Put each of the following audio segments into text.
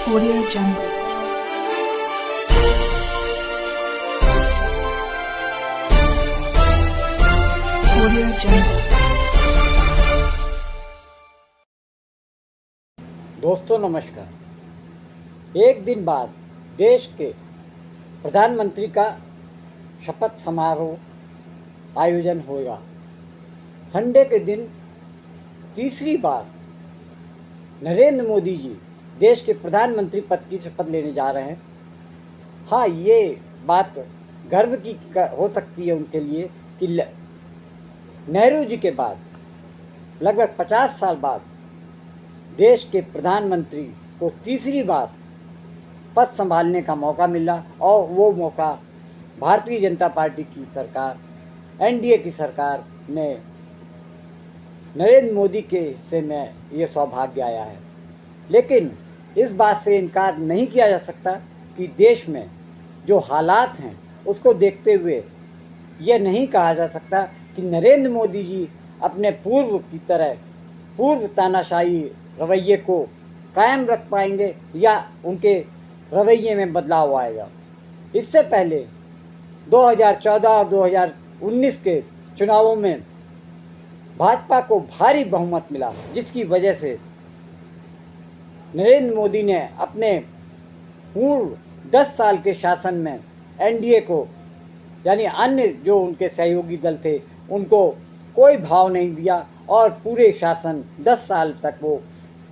Audio Jungle. Audio Jungle. दोस्तों नमस्कार। एक दिन बाद देश के प्रधानमंत्री का शपथ समारोह आयोजन होगा। संडे के दिन तीसरी बार नरेंद्र मोदी जी देश के प्रधानमंत्री पद की शपथ लेने जा रहे हैं। हाँ, ये बात गर्व की हो सकती है उनके लिए कि नेहरू जी के बाद लगभग 50 साल बाद देश के प्रधानमंत्री को तीसरी बार पद संभालने का मौका मिला और वो मौका भारतीय जनता पार्टी की सरकार, एनडीए की सरकार ने नरेंद्र मोदी के हिस्से में ये सौभाग्य आया है। लेकिन इस बात से इनकार नहीं किया जा सकता कि देश में जो हालात हैं उसको देखते हुए ये नहीं कहा जा सकता कि नरेंद्र मोदी जी अपने पूर्व की तरह पूर्व तानाशाही रवैये को कायम रख पाएंगे या उनके रवैये में बदलाव आएगा। इससे पहले 2014 और 2019 के चुनावों में भाजपा को भारी बहुमत मिला, जिसकी वजह से नरेंद्र मोदी ने अपने पूर्व 10 साल के शासन में एनडीए को यानी अन्य जो उनके सहयोगी दल थे उनको कोई भाव नहीं दिया और पूरे शासन 10 साल तक वो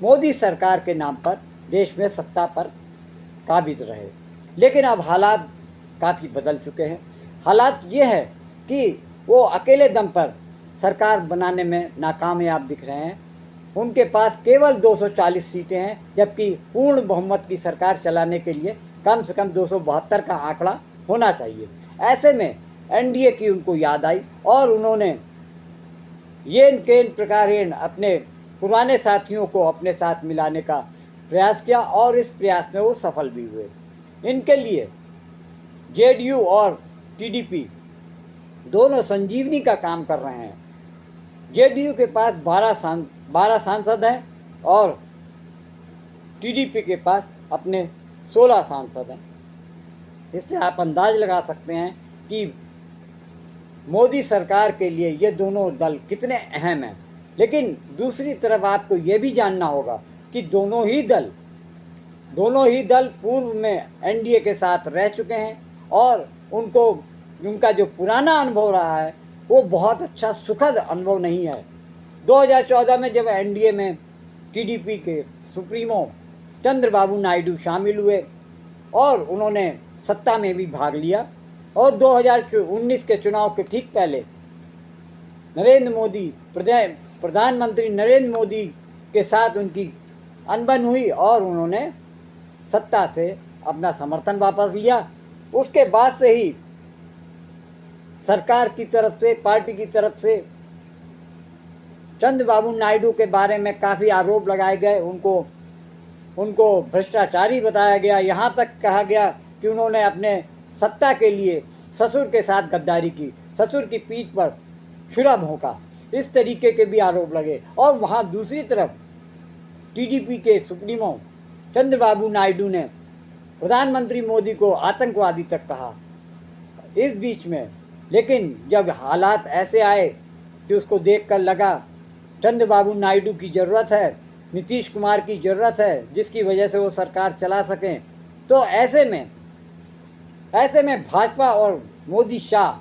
मोदी सरकार के नाम पर देश में सत्ता पर काबिज रहे। लेकिन अब हालात काफ़ी बदल चुके हैं। हालात ये है कि वो अकेले दम पर सरकार बनाने में नाकामयाब दिख रहे हैं। उनके पास केवल 240 सीटें हैं, जबकि पूर्ण बहुमत की सरकार चलाने के लिए कम से कम 272 का आंकड़ा होना चाहिए। ऐसे में एनडीए की उनको याद आई और उन्होंने येन केन प्रकारेण अपने पुराने साथियों को अपने साथ मिलाने का प्रयास किया और इस प्रयास में वो सफल भी हुए। इनके लिए जेडीयू और टीडीपी दोनों संजीवनी का काम कर रहे हैं। जेडीयू के पास 12 सांसद हैं और टीडीपी के पास अपने 16 सांसद हैं। इससे आप अंदाज लगा सकते हैं कि मोदी सरकार के लिए ये दोनों दल कितने अहम हैं। लेकिन दूसरी तरफ आपको ये भी जानना होगा कि दोनों ही दल पूर्व में एनडीए के साथ रह चुके हैं और उनका जो पुराना अनुभव रहा है वो बहुत अच्छा सुखद अनुभव नहीं है। 2014 में जब एनडीए में टीडीपी के सुप्रीमो चंद्रबाबू नायडू शामिल हुए और उन्होंने सत्ता में भी भाग लिया और 2019 के चुनाव के ठीक पहले प्रधानमंत्री नरेंद्र मोदी के साथ उनकी अनबन हुई और उन्होंने सत्ता से अपना समर्थन वापस लिया। उसके बाद से ही सरकार की तरफ से, पार्टी की तरफ से चंद्रबाबू नायडू के बारे में काफ़ी आरोप लगाए गए। उनको भ्रष्टाचारी बताया गया। यहाँ तक कहा गया कि उन्होंने अपने सत्ता के लिए ससुर के साथ गद्दारी की, ससुर की पीठ पर छुरा भोंका, इस तरीके के भी आरोप लगे। और वहाँ दूसरी तरफ टीडीपी के सुप्रीमो चंद्रबाबू नायडू ने प्रधानमंत्री मोदी को आतंकवादी तक कहा। इस बीच में लेकिन जब हालात ऐसे आए कि उसको देखकर लगा चंद्रबाबू नायडू की ज़रूरत है, नीतीश कुमार की ज़रूरत है, जिसकी वजह से वो सरकार चला सकें, तो ऐसे में भाजपा और मोदी शाह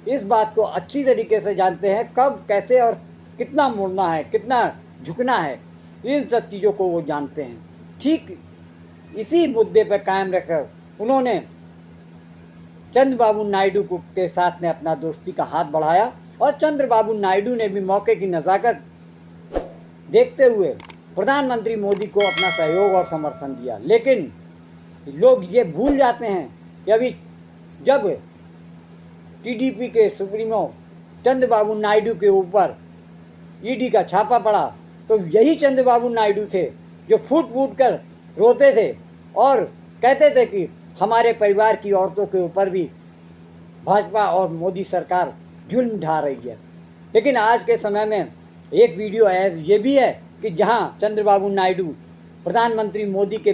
इस बात को अच्छी तरीके से जानते हैं कब, कैसे और कितना मुड़ना है, कितना झुकना है, इन सब चीज़ों को वो जानते हैं। ठीक इसी मुद्दे पर कायम रहकर उन्होंने चंद्रबाबू नायडू के साथ में अपना दोस्ती का हाथ बढ़ाया और चंद्रबाबू नायडू ने भी मौके की नज़ाकत देखते हुए प्रधानमंत्री मोदी को अपना सहयोग और समर्थन दिया। लेकिन लोग ये भूल जाते हैं कि अभी जब टीडीपी के सुप्रीमो चंद्रबाबू नायडू के ऊपर ईडी का छापा पड़ा तो यही चंद्रबाबू नायडू थे जो फूट फूट कर रोते थे और कहते थे कि हमारे परिवार की औरतों के ऊपर भी भाजपा और मोदी सरकार जुल्म ढा रही है। लेकिन आज के समय में एक वीडियो ये भी है कि जहां चंद्रबाबू नायडू प्रधानमंत्री मोदी के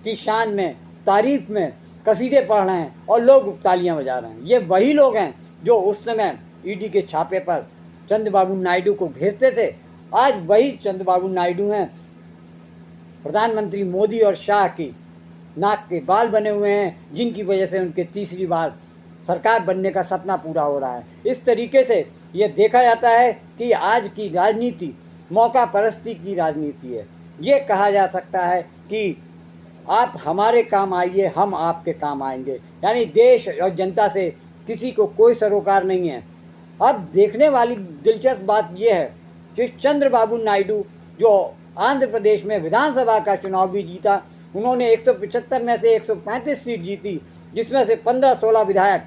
की शान में, तारीफ में कसीदे पढ़ रहे हैं और लोग तालियां बजा रहे हैं। ये वही लोग हैं जो उस समय ईडी के छापे पर चंद्रबाबू नायडू को घेरते थे। आज वही चंद्रबाबू नायडू हैं प्रधानमंत्री मोदी और शाह की नाक के बाल बने हुए हैं, जिनकी वजह से उनके तीसरी बार सरकार बनने का सपना पूरा हो रहा है। इस तरीके से ये देखा जाता है कि आज की राजनीति मौका परस्ती की राजनीति है। ये कहा जा सकता है कि आप हमारे काम आइए, हम आपके काम आएंगे, यानी देश और जनता से किसी को कोई सरोकार नहीं है। अब देखने वाली दिलचस्प बात यह है कि चंद्रबाबू नायडू जो आंध्र प्रदेश में विधानसभा का चुनाव भी जीता, उन्होंने 175 में से 135 सीट जीती, जिसमें से 15-16 विधायक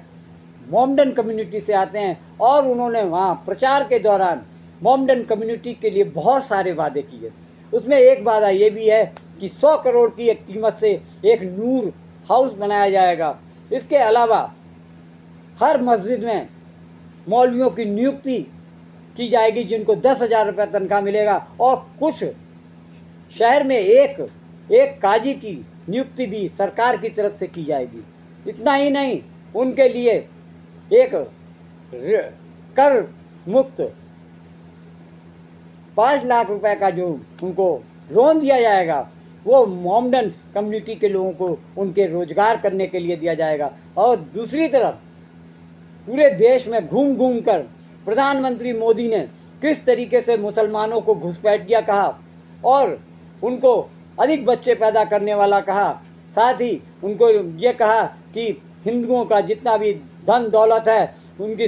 मोमडन कम्युनिटी से आते हैं और उन्होंने वहाँ प्रचार के दौरान मोमडन कम्युनिटी के लिए बहुत सारे वादे किए। उसमें एक वादा ये भी है कि 100 करोड़ की एक कीमत से एक नूर हाउस बनाया जाएगा। इसके अलावा हर मस्जिद में मौलवियों की नियुक्ति की जाएगी, जिनको 10,000 रुपये तनख्वाह मिलेगा, और कुछ शहर में एक काजी की नियुक्ति भी सरकार की तरफ से की जाएगी। इतना ही नहीं, उनके लिए एक कर मुक्त 5 लाख रुपए का जो उनको लोन दिया जाएगा, वो मोमडन कम्युनिटी के लोगों को उनके रोजगार करने के लिए दिया जाएगा। और दूसरी तरफ पूरे देश में घूम घूम कर प्रधानमंत्री मोदी ने किस तरीके से मुसलमानों को घुसपैठिया कहा और उनको अधिक बच्चे पैदा करने वाला कहा, साथ ही उनको ये कहा कि हिंदुओं का जितना भी धन दौलत है, उनकी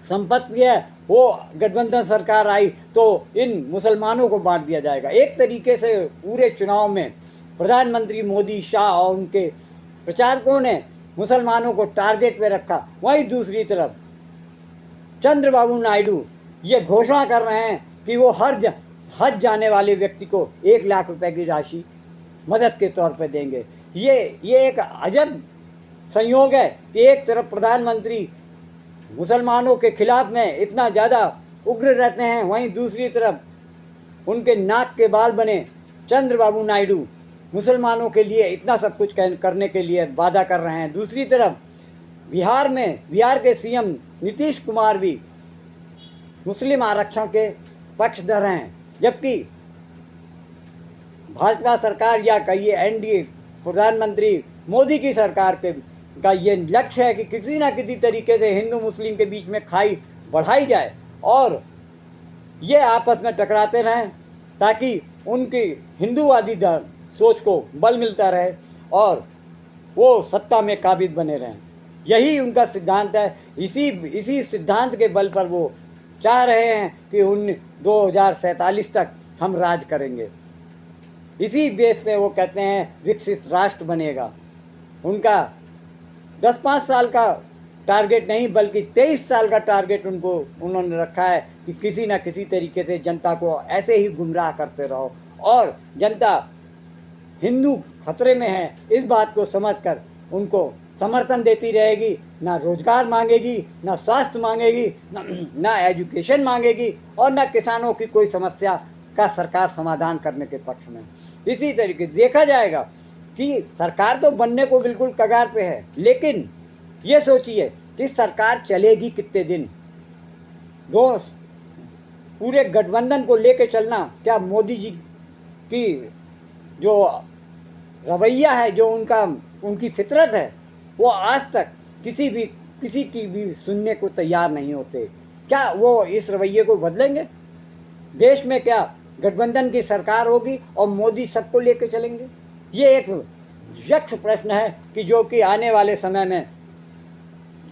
संपत्ति है, वो गठबंधन सरकार आई तो इन मुसलमानों को बांट दिया जाएगा। एक तरीके से पूरे चुनाव में प्रधानमंत्री मोदी, शाह और उनके प्रचारकों ने मुसलमानों को टारगेट पे रखा। वहीं दूसरी तरफ चंद्रबाबू नायडू ये घोषणा कर रहे हैं कि वो हज जाने वाले व्यक्ति को 1 लाख रुपए की राशि मदद के तौर पे देंगे। ये एक अजब संयोग है कि एक तरफ प्रधानमंत्री मुसलमानों के खिलाफ में इतना ज़्यादा उग्र रहते हैं, वहीं दूसरी तरफ उनके नाक के बाल बने चंद्रबाबू नायडू मुसलमानों के लिए इतना सब कुछ करने के लिए वादा कर रहे हैं। दूसरी तरफ बिहार के सीएम नीतीश कुमार भी मुस्लिम आरक्षण के पक्षधर हैं, जबकि भाजपा सरकार या कहिए एनडीए प्रधानमंत्री मोदी की सरकार का ये लक्ष्य है कि किसी ना किसी तरीके से हिंदू मुस्लिम के बीच में खाई बढ़ाई जाए और ये आपस में टकराते रहें, ताकि उनकी हिंदूवादी सोच को बल मिलता रहे और वो सत्ता में काबिज बने रहें। यही उनका सिद्धांत है। इसी सिद्धांत के बल पर वो चाह रहे हैं कि 2047 तक हम राज करेंगे। इसी बेस पे वो कहते हैं विकसित राष्ट्र बनेगा। उनका 10-5 साल का टारगेट नहीं बल्कि 23 साल का टारगेट उन्होंने रखा है कि किसी ना किसी तरीके से जनता को ऐसे ही गुमराह करते रहो और जनता हिंदू खतरे में है इस बात को समझकर उनको समर्थन देती रहेगी। ना रोजगार मांगेगी, ना स्वास्थ्य मांगेगी, ना एजुकेशन मांगेगी और ना किसानों की कोई समस्या का सरकार समाधान करने के पक्ष में। इसी तरीके देखा जाएगा कि सरकार तो बनने को बिल्कुल कगार पे है, लेकिन ये सोचिए कि सरकार चलेगी कितने दिन। पूरे गठबंधन को लेके चलना, क्या मोदी जी की जो रवैया है, जो उनकी फितरत है, वो आज तक किसी की भी सुनने को तैयार नहीं होते। क्या वो इस रवैये को बदलेंगे? देश में क्या गठबंधन की सरकार होगी और मोदी सबको लेके चलेंगे? ये एक यक्ष प्रश्न है कि जो कि आने वाले समय में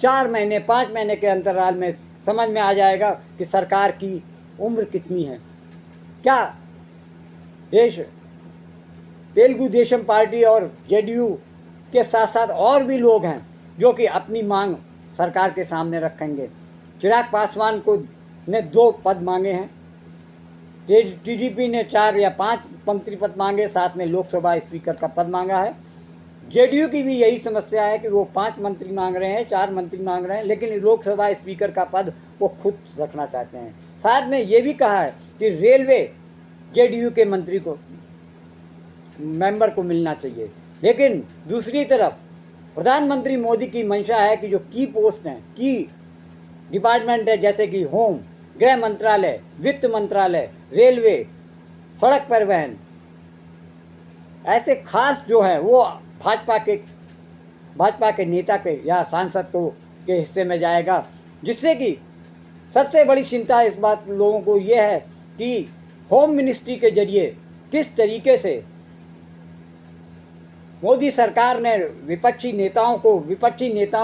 4 महीने 5 महीने के अंतराल में समझ में आ जाएगा कि सरकार की उम्र कितनी है। क्या तेलुगु देशम पार्टी और जेडीयू के साथ साथ और भी लोग हैं जो कि अपनी मांग सरकार के सामने रखेंगे। चिराग पासवान ने 2 पद मांगे हैं, टीडीपी ने 4 या 5 मंत्री पद मांगे, साथ में लोकसभा स्पीकर का पद मांगा है। जेडीयू की भी यही समस्या है कि वो 5 मंत्री मांग रहे हैं, 4 मंत्री मांग रहे हैं, लेकिन लोकसभा स्पीकर का पद वो खुद रखना चाहते हैं। साथ में ये भी कहा है कि रेलवे जेडीयू के मंत्री को मेंबर को मिलना चाहिए। लेकिन दूसरी तरफ प्रधानमंत्री मोदी की मंशा है कि जो की पोस्ट हैं, की डिपार्टमेंट है, जैसे कि होम, गृह मंत्रालय, वित्त मंत्रालय, रेलवे, सड़क परिवहन, ऐसे खास जो है वो भाजपा के नेता के या सांसद को के हिस्से में जाएगा, जिससे कि सबसे बड़ी चिंता इस बात लोगों को ये है कि होम मिनिस्ट्री के जरिए किस तरीके से मोदी सरकार ने विपक्षी नेताओं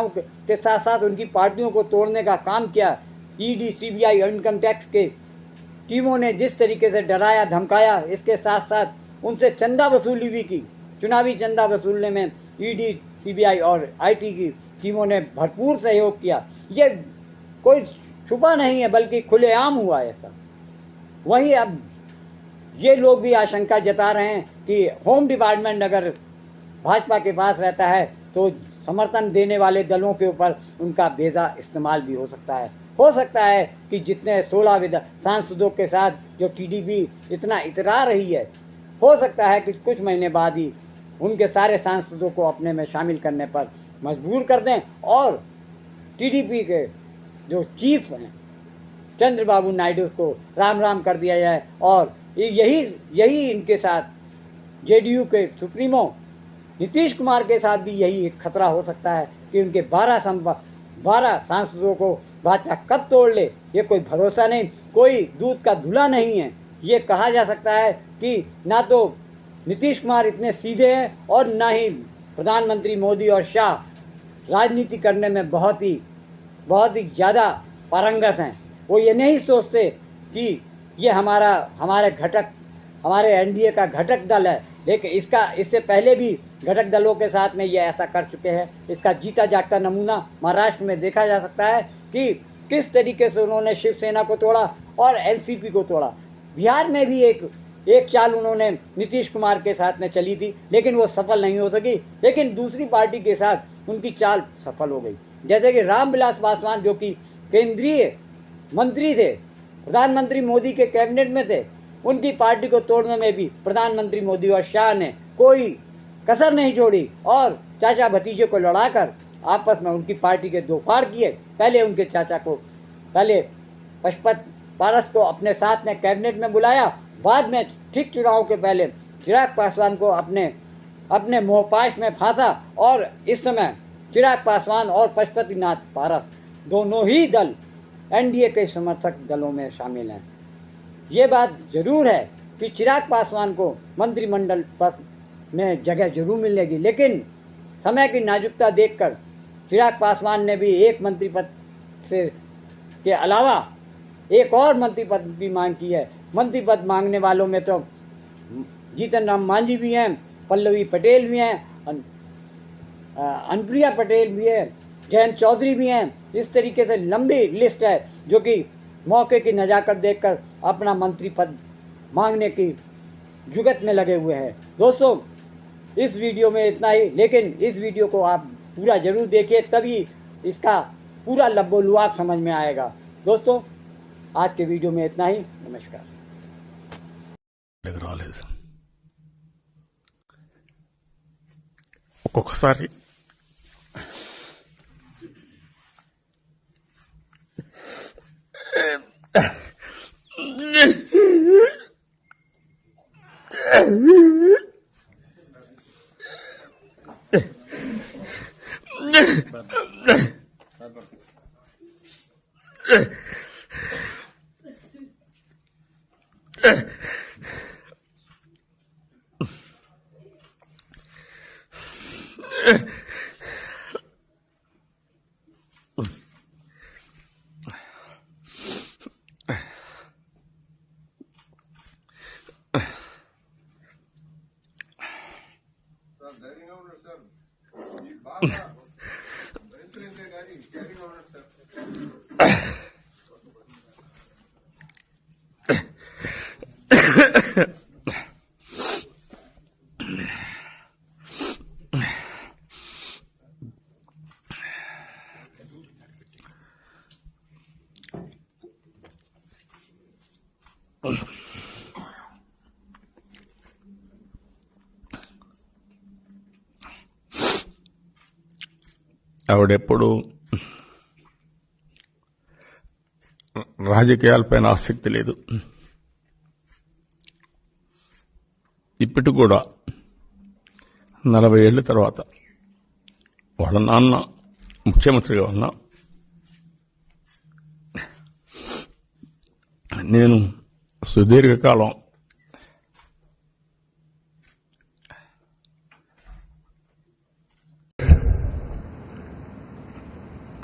के साथ साथ उनकी पार्टियों को तोड़ने का काम किया। ईडी, सीबीआई, इनकम टैक्स के टीमों ने जिस तरीके से डराया धमकाया, इसके साथ साथ उनसे चंदा वसूली भी की। चुनावी चंदा वसूलने में ईडी, सीबीआई और आईटी की टीमों ने भरपूर सहयोग किया। ये कोई छुपा नहीं है, बल्कि खुलेआम हुआ ऐसा। वहीं अब ये लोग भी आशंका जता रहे हैं कि होम डिपार्टमेंट अगर भाजपा के पास रहता है तो समर्थन देने वाले दलों के ऊपर उनका बेजा इस्तेमाल भी हो सकता है। हो सकता है कि जितने 16 सांसदों के साथ जो टीडीपी इतना इतरा रही है, हो सकता है कि कुछ महीने बाद ही उनके सारे सांसदों को अपने में शामिल करने पर मजबूर कर दें और टीडीपी के जो चीफ हैं चंद्रबाबू नायडू को राम राम कर दिया जाए। और यही इनके साथ जेडीयू के सुप्रीमो नीतीश कुमार के साथ भी यही एक खतरा हो सकता है कि उनके 12 सांसदों को भाजपा कब तोड़ ले, ये कोई भरोसा नहीं, कोई दूध का धुला नहीं है। ये कहा जा सकता है कि ना तो नीतीश कुमार इतने सीधे हैं और ना ही प्रधानमंत्री मोदी और शाह राजनीति करने में बहुत ही ज़्यादा पारंगत हैं। वो ये नहीं सोचते कि ये हमारे एनडीए का घटक दल है, लेकिन इससे पहले भी घटक दलों के साथ में ये ऐसा कर चुके हैं। इसका जीता जागता नमूना महाराष्ट्र में देखा जा सकता है कि किस तरीके से उन्होंने शिवसेना को तोड़ा और एनसीपी को तोड़ा। बिहार में भी एक चाल उन्होंने नीतीश कुमार के साथ में चली थी, लेकिन वो सफल नहीं हो सकी। लेकिन दूसरी पार्टी के साथ उनकी चाल सफल हो गई। जैसे कि रामविलास पासवान, जो कि केंद्रीय मंत्री थे, प्रधानमंत्री मोदी के कैबिनेट में थे, उनकी पार्टी को तोड़ने में भी प्रधानमंत्री मोदी और शाह ने कोई कसर नहीं छोड़ी और चाचा भतीजे को लड़ाकर आपस में उनकी पार्टी के दो फाड़ किए। पहले उनके चाचा को, पहले पशुपत पारस को अपने साथ में कैबिनेट में बुलाया, बाद में ठीक चुनाव के पहले चिराग पासवान को अपने मोहपाश में फांसा और इस समय चिराग पासवान और पशुपतिनाथ पारस दोनों ही दल एनडीए के समर्थक दलों में शामिल हैं। ये बात जरूर है कि चिराग पासवान को मंत्रिमंडल पद में जगह जरूर मिलेगी, लेकिन समय की नाजुकता देखकर चिराग पासवान ने भी एक मंत्री पद के अलावा एक और मंत्री पद की मांग की है। मंत्री पद मांगने वालों में तो जीतन राम मांझी भी हैं, पल्लवी पटेल भी हैं, अनुप्रिया पटेल भी है, जयंत चौधरी भी हैं। इस तरीके से लंबी लिस्ट है जो कि मौके की नजाकत देखकर अपना मंत्री पद मांगने की जुगत में लगे हुए हैं। दोस्तों, इस वीडियो में इतना ही, लेकिन इस वीडियो को आप पूरा जरूर देखिए, तभी इसका पूरा लब्बो-लुआब समझ में आएगा। दोस्तों, आज के वीडियो में इतना ही। नमस्कार। ఒక్కొక్కసారి ధైర్యంగా ఉన్నారు సార్. ఈ బాగా భరించలేదే కానీ ధైర్యంగా ఉన్నారు సార్. ఆవిడెప్పుడు రాజకీయాలపైన ఆసక్తి లేదు. ఇప్పటికి కూడా 40 ఏళ్ల తర్వాత వాళ్ళ నాన్న ముఖ్యమంత్రిగా ఉన్నా నేను సుదీర్ఘకాలం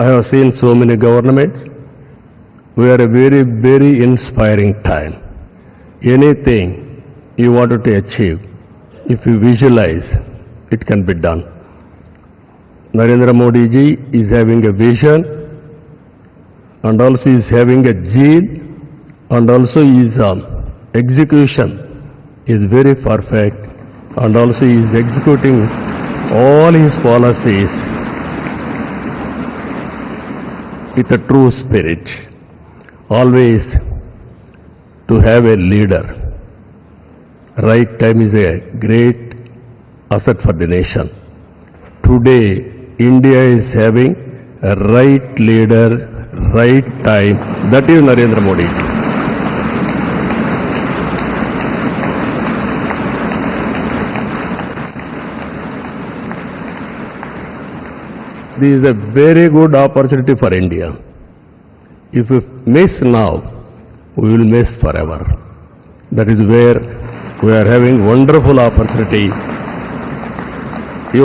I have seen so many governments. We are a very, very inspiring time. Anything you wanted to achieve, if you visualize, it can be done. Narendra Modi ji is having a vision, and also is having a zeal, and also his execution is very perfect, and also he is executing all his policies with a true spirit. Always to have a leader. Right time is a great asset for the nation. Today, India is having a right leader, right time. That is Narendra Modi. This is a very good opportunity for India. If we miss now, we will miss forever. That is where we are having wonderful opportunity